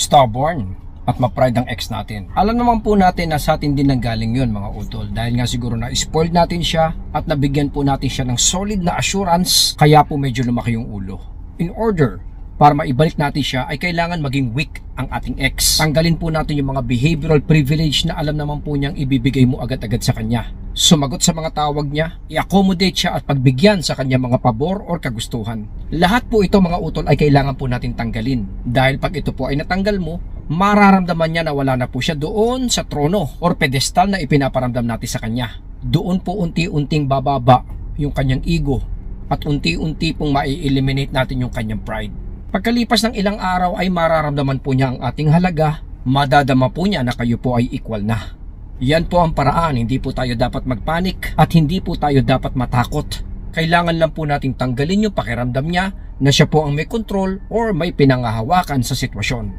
stubborn at ma-pride ang ex natin. Alam naman po natin na sa atin din nanggaling yun mga utol, dahil nga siguro na spoiled natin siya at nabigyan po natin siya ng solid na assurance, kaya po medyo lumaki yung ulo. In order para maibalik natin siya ay kailangan maging weak ang ating ex. Tanggalin po natin yung mga behavioral privilege na alam naman po niyang ibibigay mo agad-agad sa kanya. Sumagot sa mga tawag niya, i-accommodate siya at pagbigyan sa kanya mga pabor or kagustuhan. Lahat po ito mga utol ay kailangan po natin tanggalin, dahil pag ito po ay natanggal mo, mararamdaman niya na wala na po siya doon sa trono or pedestal na ipinaparamdam natin sa kanya. Doon po unti-unting bababa yung kanyang ego at unti-unti pong mai-eliminate natin yung kanyang pride. Pagkalipas ng ilang araw ay mararamdaman po niya ang ating halaga, madadama po niya na kayo po ay equal na. Yan po ang paraan, hindi po tayo dapat magpanik at hindi po tayo dapat matakot. Kailangan lang po nating tanggalin yung pakiramdam niya na siya po ang may control or may pinangahawakan sa sitwasyon.